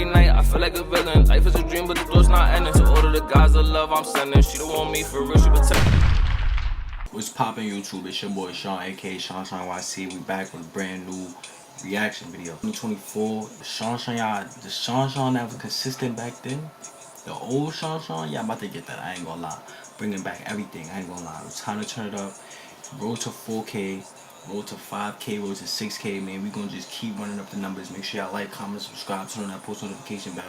late night, I feel like a villain. Life is a dream, but the door's not ending. So all of the guys of love I'm sending. She don't want me for real, she protect. What's poppin' YouTube? It's your boy Shawn, aka ShawnShawn YC. We back with a brand new reaction video. 2024, the ShawnShawn that was consistent back then. The old ShawnShawn, y'all about to get that. I ain't gonna lie. Bringing back everything. I ain't gonna lie. It's time to turn it up. Road to 4K, road to 5K, road to 6K. Man, we gonna just keep running up the numbers. Make sure y'all like, comment, subscribe, turn on that post notification bell,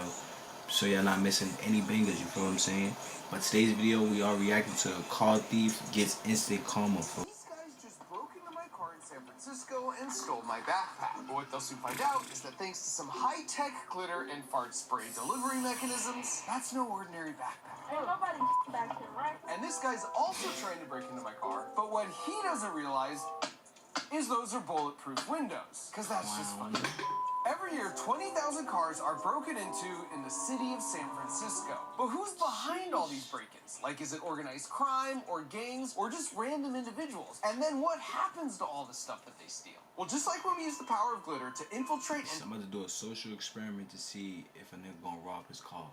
so y'all not missing any bangers. You feel what I'm saying? But today's video, we are reacting to a car thief gets instant karma. These guys just broke into my car in San Francisco and stole my backpack. But what they'll soon find out is that thanks to some high-tech glitter and fart spray delivery mechanisms, that's no ordinary backpack. Ain't nobody back here, right? And this guy's also trying to break into my car, but what he doesn't realize is those are bulletproof windows, because that's just fun. Every year, 20,000 cars are broken into in the city of San Francisco. But who's behind all these break-ins? Like, is it organized crime, or gangs, or just random individuals? And then what happens to all the stuff that they steal? Well, just like when we use the power of glitter to infiltrate and... I'm about to do a social experiment to see if a nigga gonna rob his car.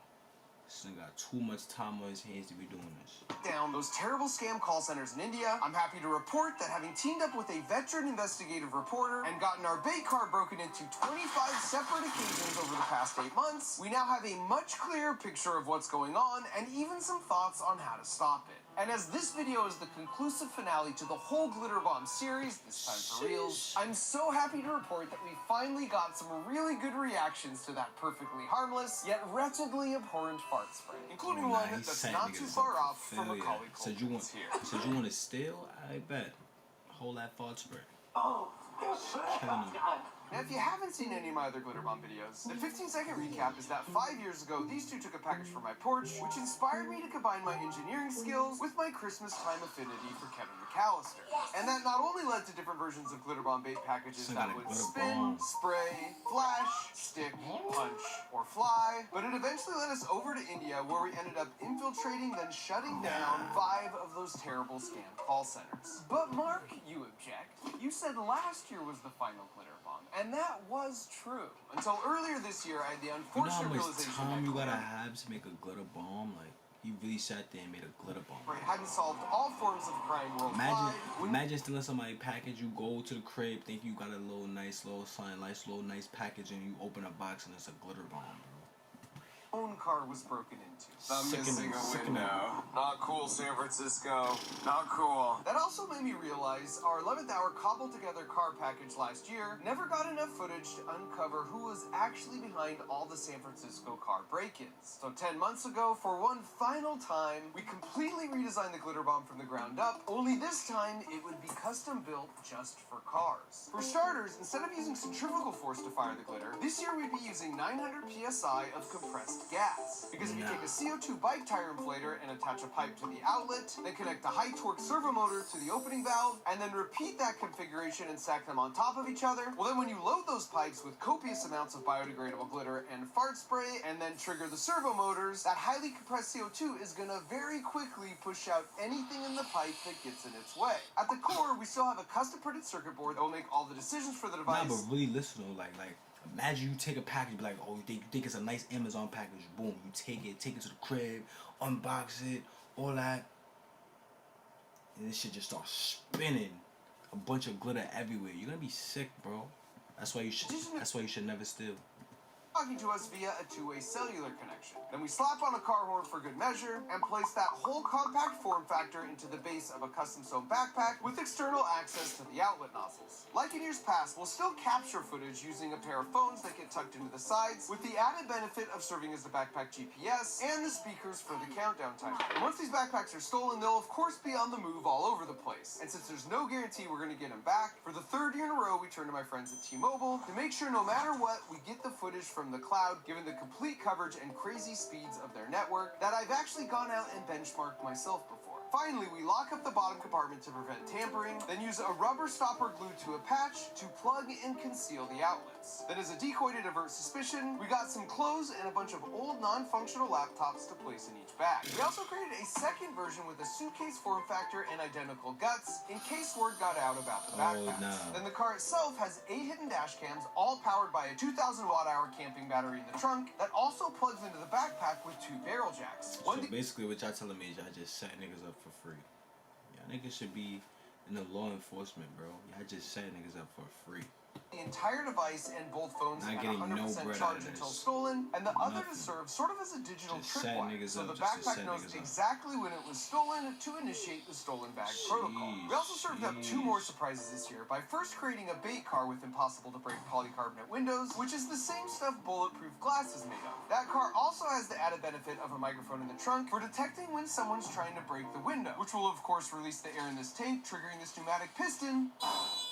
This nigga got too much time on his hands to be doing this. Down those terrible scam call centers in India, I'm happy to report that having teamed up with a veteran investigative reporter and gotten our bait car broken into 25 separate occasions over the past 8 months, we now have a much clearer picture of what's going on and even some thoughts on how to stop it. And as this video is the conclusive finale to the whole Glitter Bomb series, this time for reals, I'm so happy to report that we finally got some really good reactions to that perfectly harmless, yet wretchedly abhorrent fart spray, including one that's not too far off from a colleague said you want to steal? I bet. Hold that fart spray. Oh, now, if you haven't seen any of my other Glitter Bomb videos, the 15-second recap is that 5 years ago, these two took a package from my porch, which inspired me to combine my engineering skills with my Christmas time affinity for Kevin McAllister. And that not only led to different versions of Glitter Bomb bait packages that would spin, spray, flash, stick, punch, or fly, but it eventually led us over to India, where we ended up infiltrating, then shutting down 5 of those terrible scam call centers. But Mark, you object. You said last year was the final Glitter Bomb, and that was true. Until earlier this year, I had the unfortunate realization that time you gotta have to make a glitter bomb? Like, you really sat there and made a glitter bomb. Right, hadn't solved all forms of crime worldwide. Imagine stealing somebody's package. You go to the crib, think you got a nice little package, and you open a box and it's a glitter bomb, bro. Own car was broken into. I'm missing a window. Not cool, San Francisco. Not cool. That also made me realize our 11th hour cobbled together car package last year never got enough footage to uncover who was actually behind all the San Francisco car break-ins. So 10 months ago, for one final time, we completely redesigned the Glitter Bomb from the ground up, only this time it would be custom built just for cars. For starters, instead of using centrifugal force to fire the glitter, this year we'd be using 900 psi of compressed gas. Because if you take a CO2 bike tire inflator and attach a pipe to the outlet, then connect a high torque servo motor to the opening valve, and then repeat that configuration and stack them on top of each other, well then when you load those pipes with copious amounts of biodegradable glitter and fart spray, and then trigger the servo motors, that highly compressed CO2 is gonna very quickly push out anything in the pipe that gets in its way. At the core, we still have a custom printed circuit board that will make all the decisions for the device. Nah, but really listen though, like imagine you take a package, be like, oh, you think it's a nice Amazon package, boom, you take it to the crib, unbox it, all that, and this shit just starts spinning, a bunch of glitter everywhere. You're gonna be sick, bro. That's why you should never steal. Talking to us via a two-way cellular connection. Then we slap on a car horn for good measure and place that whole compact form factor into the base of a custom sewn backpack with external access to the outlet nozzles. Like in years past, we'll still capture footage using a pair of phones that get tucked into the sides, with the added benefit of serving as the backpack GPS and the speakers for the countdown timer. And once these backpacks are stolen, they'll of course be on the move all over the place. And since there's no guarantee we're going to get them back, for the 3rd year in a row we turn to my friends at T-Mobile to make sure no matter what, we get the footage from the cloud, given the complete coverage and crazy speeds of their network that I've actually gone out and benchmarked myself before. Finally, we lock up the bottom compartment to prevent tampering, then use a rubber stopper glued to a patch to plug and conceal the outlet. guts. Then as a decoy to divert suspicion, we got some clothes and a bunch of old non-functional laptops to place in each bag. We also created a second version with a suitcase form factor and identical guts in case word got out about the backpacks. no. Then the car itself has 8 hidden dash cams, all powered by a 2,000 watt-hour camping battery in the trunk that also plugs into the backpack with 2 barrel jacks. So basically what y'all telling me is y'all just set niggas up for free. Y'all niggas should be in the law enforcement, bro. Y'all just set niggas up for free. The entire device and both phones Not at getting 100% no bread out charge of until this. stolen, and the other to Nothing. serve sort of as a digital Just set tripwire. niggas So up the just to backpack set knows niggas up. exactly when it was stolen to initiate the stolen bag protocol. We also served up 2 more surprises this year by first creating a bait car with impossible to break polycarbonate windows, which is the same stuff bulletproof glass is made of. That car also has the added benefit of a microphone in the trunk for detecting when someone's trying to break the window, which will of course release the air in this tank, triggering this pneumatic piston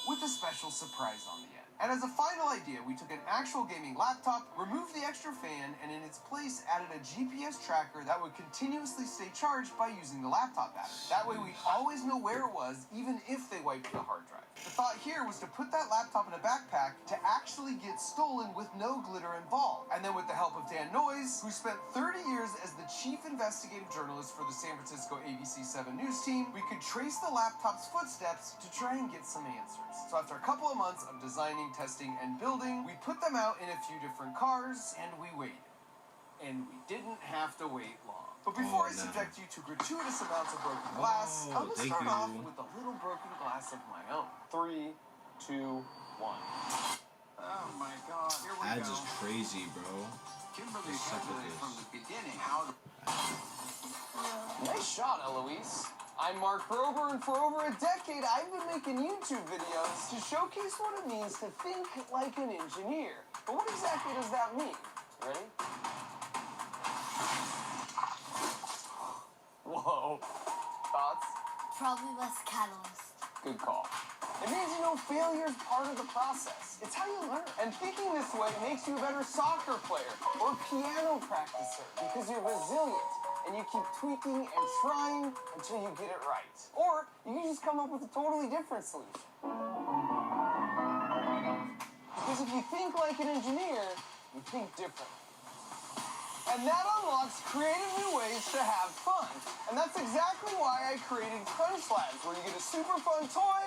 with a special surprise on the end. And as a final idea, we took an actual gaming laptop, removed the extra fan, and in its place added a GPS tracker that would continuously stay charged by using the laptop battery. That way we'd always know where it was, even if they wiped the hard drive. The thought here was to put that laptop in a backpack to actually get stolen with no glitter involved. And then with the help of Dan Noyes, who spent 30 years as the chief investigative journalist for the San Francisco ABC 7 News team, we could trace the laptop's footsteps to try and get some answers. So after a couple of months of designing, testing, and building, we put them out in a few different cars, and we waited. And we didn't have to wait long. But before I subject you to gratuitous amounts of broken glass, I'm going to start off with a little broken glass of my own. 3, 2, 1. Oh my God, here we Ads go. is crazy, bro. Kimberly Just suck handled at it this. from the beginning. How Nice shot, Eloise. I'm Mark Grover, and for over a decade, I've been making YouTube videos to showcase what it means to think like an engineer. But what exactly does that mean? Ready? Whoa. Thoughts? Probably less catalyst. Good call. It means you know failure's part of the process. It's how you learn. And thinking this way makes you a better soccer player or piano practicer because you're resilient and you keep tweaking and trying until you get it right. Or you can just come up with a totally different solution. Because if you think like an engineer, you think different. And that unlocks creative new ways to have fun. And that's exactly why I created Crunch Labs, where you get a super fun toy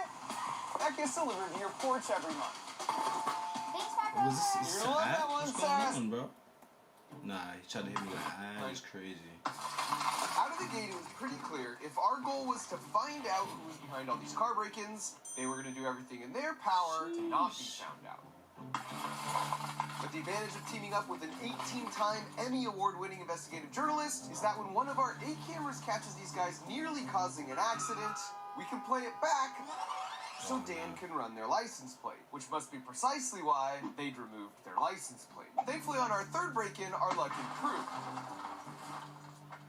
that gets delivered to your porch every month. Thanks, Mark Was this You're gonna love that one, What's going Sass. on, bro? Nah, he tried to hit me with an ad. It's crazy. Out of the gate, it was pretty clear if our goal was to find out who was behind all these car break-ins, they were going to do everything in their power to not be found out. But the advantage of teaming up with an 18-time Emmy Award-winning investigative journalist is that when one of our 8 cameras catches these guys nearly causing an accident, we can play it back so Dan can run their license plate, which must be precisely why they'd removed their license plate. Thankfully, on our 3rd break-in, our luck improved.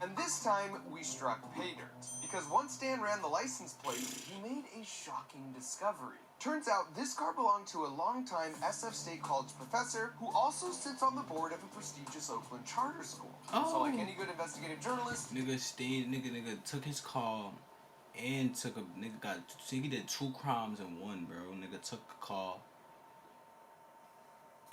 And this time, we struck pay dirt. Because once Dan ran the license plate, he made a shocking discovery. Turns out, this car belonged to a longtime SF State College professor who also sits on the board of a prestigious Oakland charter school. So like any good investigative journalist, Nigga took his call and took a he did 2 crimes in one, bro. Nigga took a call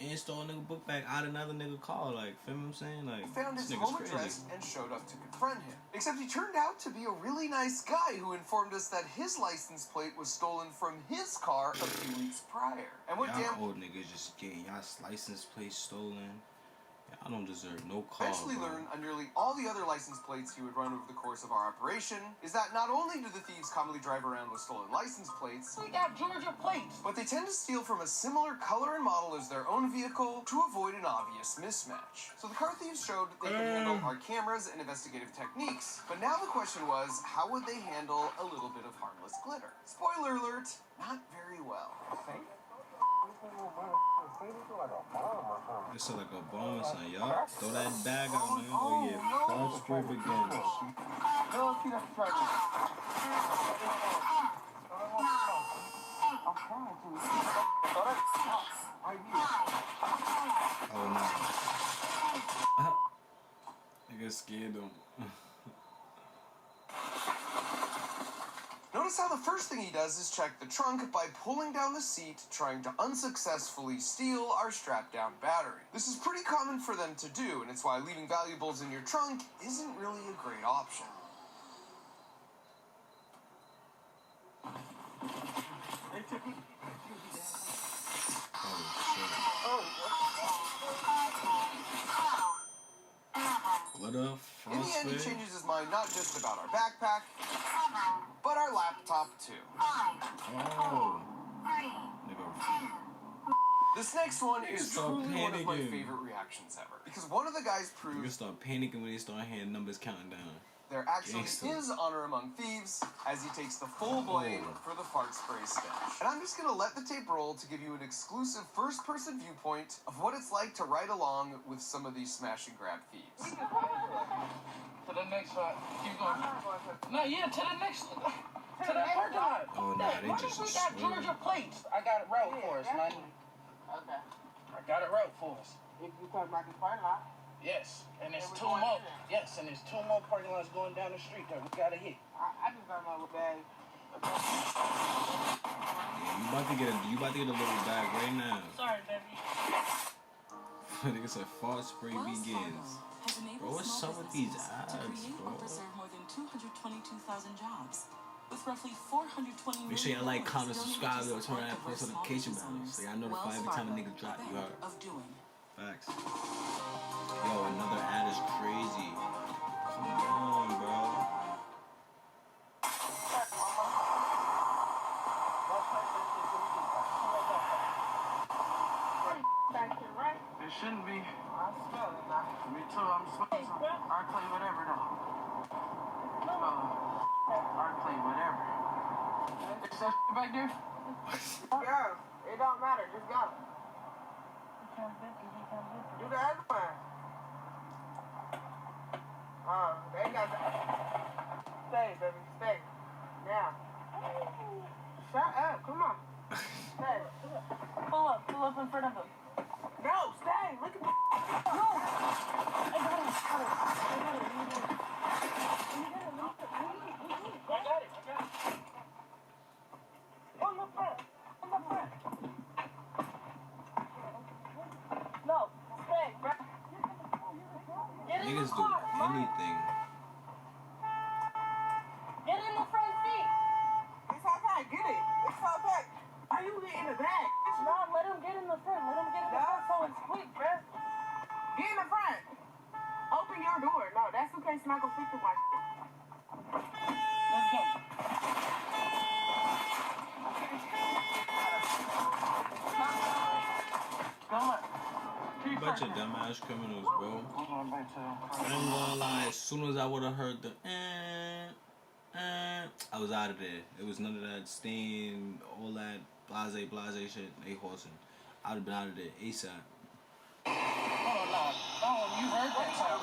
and stole a nigga book bag out of another nigga call. Like, feel what I'm saying? Like, found his this home nigga's address crazy. and showed up to confront him. Except he turned out to be a really nice guy who informed us that his license plate was stolen from his car a few weeks prior. And what Y'all old niggas just getting y'all's license plate stolen. Y'all don't deserve no call, eventually bro. learned on nearly all the other license plates he would run over the course of our operation is that not only do the thieves commonly drive around with stolen license plates, We got Georgia plates. but they tend to steal from a similar color and model as their own vehicle to avoid an obvious mismatch. So the car thieves showed they could handle our cameras and investigative techniques, but now the question was, how would they handle a little bit of harmless glitter? Spoiler alert, not very well. This is like a bomb or something, y'all. Throw that bag out, man. Oh, yeah. False proof again. No, see, that's right. I'm trying to. Oh, no. Nigga scared him. Notice Notice how the first thing he does is check the trunk by pulling down the seat, trying to unsuccessfully steal our strapped-down battery. This is pretty common for them to do, and it's why leaving valuables in your trunk isn't really a great option. What up, In the end, he changes his mind not just about our backpack, but our laptop too. Oh. Nigga. This next one is start truly one of my panicking. favorite reactions ever. Because one of the guys Niggas proves start panicking when they start hearing numbers counting down. there actually Gangsta. is honor among thieves as he takes the full blame for the fart spray stash. And I'm just gonna let the tape roll to give you an exclusive first-person viewpoint of what it's like to ride along with some of these smash and grab thieves. To the next spot. Keep going. No, yeah, to the next. To that parking lot. Oh, nah, they What just if we got swearing. Georgia plates? I got it wrote for us, man. Okay. I got it wrote for us. If you talk about the parking lot, Yes, and there's And we two going more. in there. Yes, and there's two more parking lots going down the street that we gotta hit. I just don't know what bag. Yeah, you about to get a little bag right now. Sorry, baby. Nigga said fart spray begins. Bro, what's up with these ads, bro? More than 222,000 jobs. With roughly 420 Make sure y'all like, comment, subscribe, or turn on that post notification bell so y'all notify every time a nigga drop. You heard? Of doing. Facts. Yo, another ad is crazy. Come on, bro. Back here, right? It shouldn't be. I smell it now. Me too, I'm smoking some. I'll tell you whatever, though. I'll tell you whatever. Is that shit back there? Go. It don't matter. Just go. You the other one. They got the... Stay, baby. Stay. Now. Shut up. Come on. Stay. Pull up in front of him. No, stay. Look at the... No! I got it. On the front. No, stay, bro. Get in the Niggas do car. anything. Get in the front seat. It's okay. Get it. It's okay. Are you in the back? No, let him get in the front. Let him get in the front so it's quick, bro. Get in the front. Open your door. No, that's okay. It's not gonna fix it like that. Let's go. Come on. Bunch of dumbass criminals, bro. I'm going back to I ain't gonna lie, as soon as I would have heard the I was out of there. It was none of that stain, all that blase shit. They horsing. I would have been out of there ASAP. Hold on, now. Oh, you heard that sound.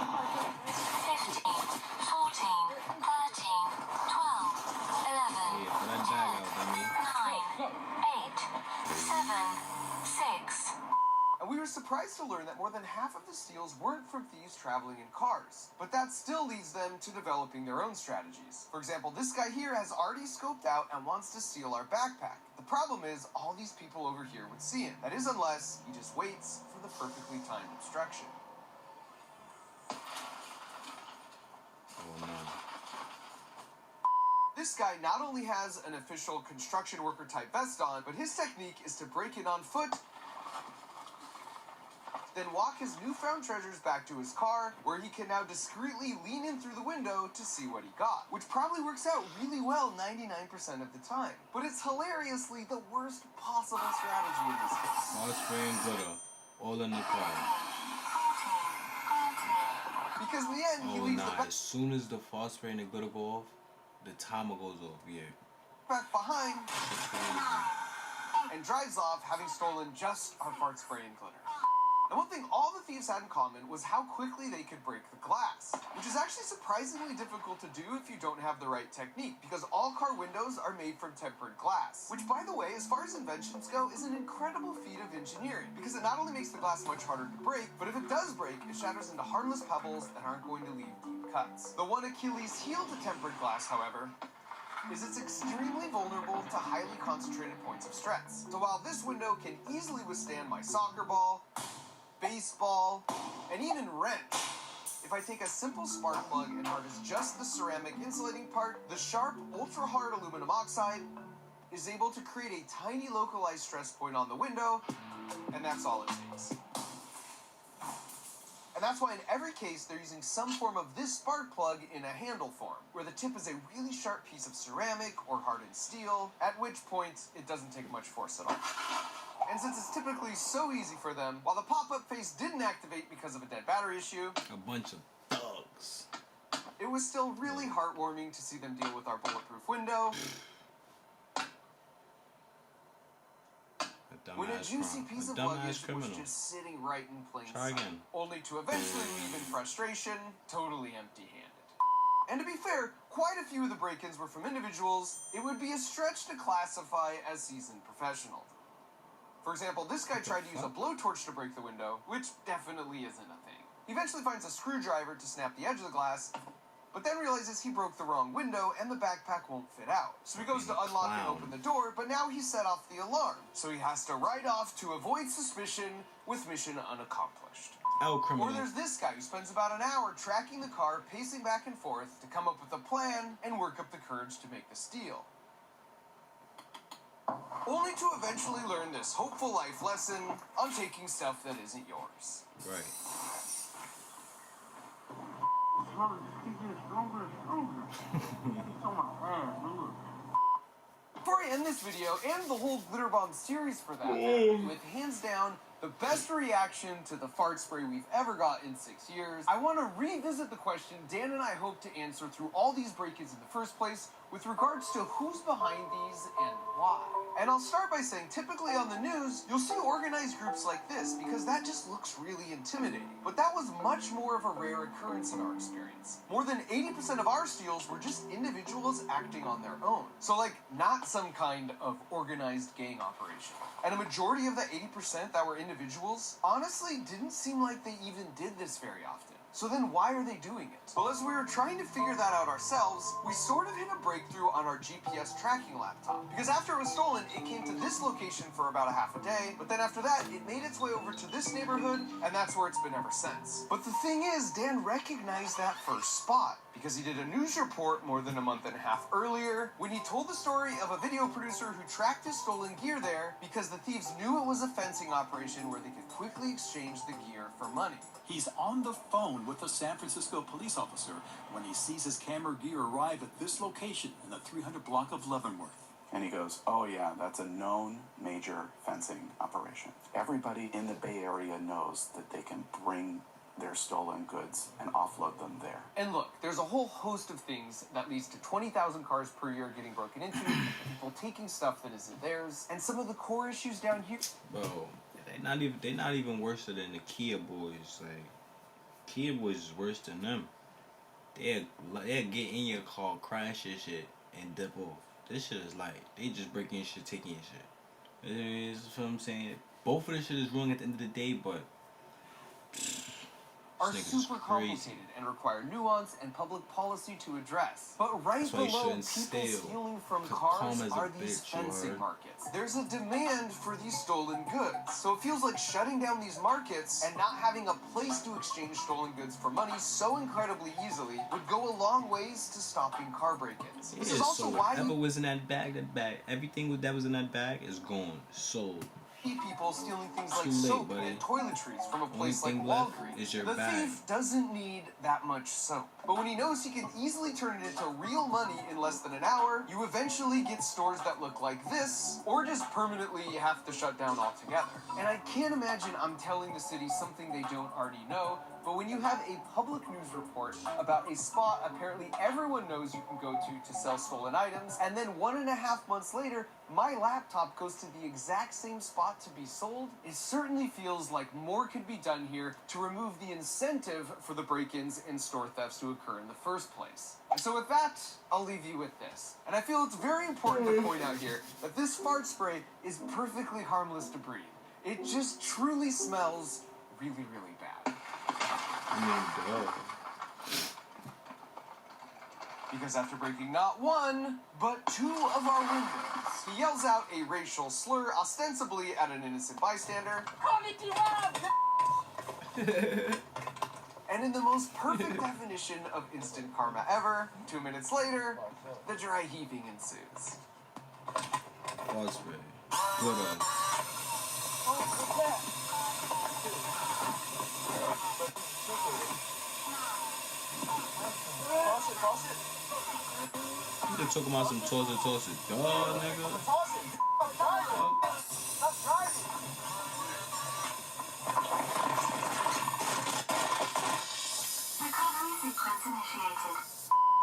15, 14, 13, 12, 11, Yeah, for that bag out, dummy. 9, 8, 7, 6. And we were surprised to learn that more than half of the steals weren't from thieves traveling in cars. But that still leads them to developing their own strategies. For example, this guy here has already scoped out and wants to steal our backpack. The problem is, all these people over here would see him. That is, unless he just waits for the perfectly timed obstruction. Oh no. This guy not only has an official construction worker type vest on, but his technique is to break in on foot, then walk his newfound treasures back to his car, where he can now discreetly lean in through the window to see what he got. Which probably works out really well 99% of the time. But it's hilariously the worst possible strategy in this case. All spray and glitter, all in the car. Because in the end, he Oh leaves the nah, as soon as the fart spray and the glitter go off, the timer goes off, yeah. backpack behind It's crazy. and drives off, having stolen just our fart spray and glitter. And one thing all the thieves had in common was how quickly they could break the glass, which is actually surprisingly difficult to do if you don't have the right technique, because all car windows are made from tempered glass, which, by the way, as far as inventions go, is an incredible feat of engineering, because it not only makes the glass much harder to break, but if it does break, it shatters into harmless pebbles that aren't going to leave deep cuts. The one Achilles heel to tempered glass, however, is it's extremely vulnerable to highly concentrated points of stress. So while this window can easily withstand my soccer ball, baseball, and even wrench, if I take a simple spark plug and harness just the ceramic insulating part, the sharp, ultra-hard aluminum oxide is able to create a tiny localized stress point on the window, and that's all it takes. And that's why in every case they're using some form of this spark plug in a handle form, where the tip is a really sharp piece of ceramic or hardened steel, at which point it doesn't take much force at all. And since it's typically so easy for them, while the pop-up face didn't activate because of a dead battery issue, A bunch of thugs. it was still really heartwarming to see them deal with our bulletproof window. When a juicy piece of luggage was just sitting right in plain sight, only to eventually leave in frustration, totally empty-handed. And to be fair, quite a few of the break-ins were from individuals it would be a stretch to classify as seasoned professionals. For example, this guy tried to use a blowtorch to break the window, which definitely isn't a thing. He eventually finds a screwdriver to snap the edge of the glass, but then realizes he broke the wrong window and the backpack won't fit out. So he goes to unlock and open the door, but now he set off the alarm. So he has to ride off to avoid suspicion with mission unaccomplished. Or there's this guy who spends about an hour tracking the car, pacing back and forth to come up with a plan and work up the courage to make the steal. Only to eventually learn this hopeful life lesson on taking stuff that isn't yours. Right. Before I end this video, and the whole Glitter Bomb series for that, with hands down the best reaction to the fart spray we've ever got in 6 years, I want to revisit the question Dan and I hope to answer through all these break-ins in the first place, with regards to who's behind these and why. And I'll start by saying, typically on the news, you'll see organized groups like this, because that just looks really intimidating. But that was much more of a rare occurrence in our experience. More than 80% of our steals were just individuals acting on their own. So like, not some kind of organized gang operation. And a majority of the 80% that were individuals, honestly didn't seem like they even did this very often. So then why are they doing it? Well, as we were trying to figure that out ourselves, we sort of hit a breakthrough on our GPS tracking laptop. Because after it was stolen, it came to this location for about a half a day, but then after that, it made its way over to this neighborhood, and that's where it's been ever since. But the thing is, Dan recognized that first spot, because he did a news report more than a month and a half earlier, when he told the story of a video producer who tracked his stolen gear there, because the thieves knew it was a fencing operation where they could quickly exchange the gear for money. He's on the phone with a San Francisco police officer when he sees his camera gear arrive at this location in the 300 block of Leavenworth. And he goes, oh yeah, that's a known major fencing operation. Everybody in the Bay Area knows that they can bring their stolen goods and offload them there. And look, there's a whole host of things that leads to 20,000 cars per year getting broken into, people taking stuff that isn't theirs, and some of the core issues down here. Bro, they're not even worse than the Kia boys. Like, Kia boys is worse than them. They'll get in your car, crash your shit, and dip off. This shit is like, they just breaking your shit, taking your shit. That's what I'm saying. Both of this shit is wrong at the end of the day, but are super complicated and require nuance and public policy to address. But right below people stealing from cars are these fencing markets. There's a demand for these stolen goods. So it feels like shutting down these markets and not having a place to exchange stolen goods for money so incredibly easily would go a long ways to stopping car break-ins. Yeah, this is also so why whatever was in that bag, everything that was in that bag is gone, sold. People stealing things like soap and toiletries from a place like Walgreens. The thief doesn't need that much soap. But when he knows he can easily turn it into real money in less than an hour, you eventually get stores that look like this, or just permanently have to shut down altogether. And I can't imagine I'm telling the city something they don't already know, but when you have a public news report about a spot apparently everyone knows you can go to sell stolen items, and then 1.5 months later, my laptop goes to the exact same spot to be sold, it certainly feels like more could be done here to remove the incentive for the break-ins and store thefts to occur in the first place. And so with that, I'll leave you with this. And I feel it's very important to point out here that this fart spray is perfectly harmless to breathe. It just truly smells really, really bad. Because after breaking not one, but two of our windows, he yells out a racial slur ostensibly at an innocent bystander. And in the most perfect definition of instant karma ever, 2 minutes later, the dry heaving ensues. Pause, man. What up? You talking about some toss it. Dog, nigga.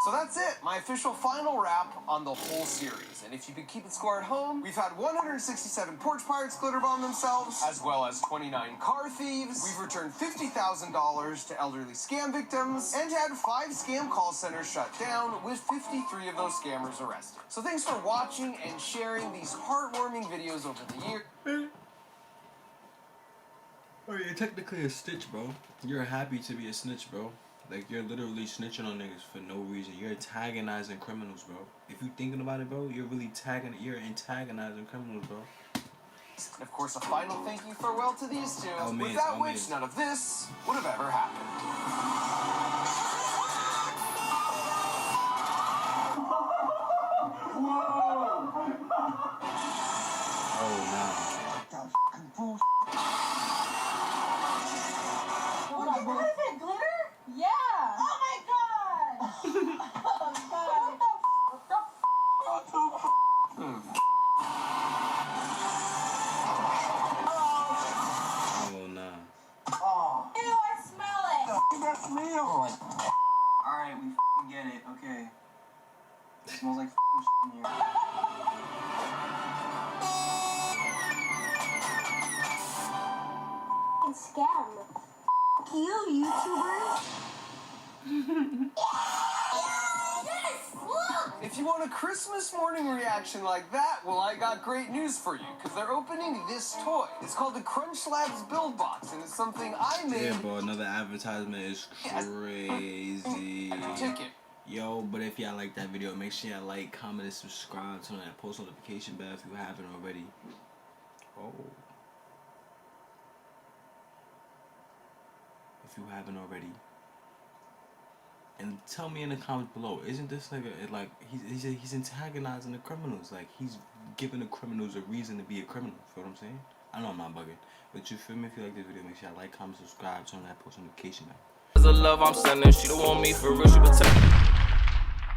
So that's it, my official final wrap on the whole series. And if you could keep it score at home, we've had 167 porch pirates glitter bomb themselves, as well as 29 car thieves. We've returned $50,000 to elderly scam victims, and had 5 scam call centers shut down, with 53 of those scammers arrested. So thanks for watching and sharing these heartwarming videos over the year. Oh, you're technically a snitch, bro. You're happy to be a snitch, bro. Like, you're literally snitching on niggas for no reason. You're antagonizing criminals, bro. If you thinking about it, bro, you're antagonizing criminals, bro. And of course, a final thank you farewell to these two, Amen, without amen. which none of this would have ever happened. Oh, nah. What is it, glitter? Yeah. Oh my god. Oh god. What the Oh, nah. Ew, I smell it. That smell. Alright, we f***ing get it. Okay. It smells like f***ing shit in here. Scam. You YouTubers. Yes, look. If you want a Christmas morning reaction like that, well, I got great news for you, because they're opening this toy. It's called the Crunch Labs Build Box, and it's something I made. Yeah, bro, another advertisement is crazy. Ticket. Yo, but if y'all like that video, make sure y'all like, comment, and subscribe. Turn on that post notification bell if you haven't already. Oh. If you haven't already. And tell me in the comments below, isn't this nigga, like, he's antagonizing the criminals. Like, he's giving the criminals a reason to be a criminal. Feel what I'm saying? I know I'm not bugging. But you feel me? If you like this video, make sure you like, comment, subscribe, turn on that post notification bell. The love I'm sending, she don't want me for real, she protect.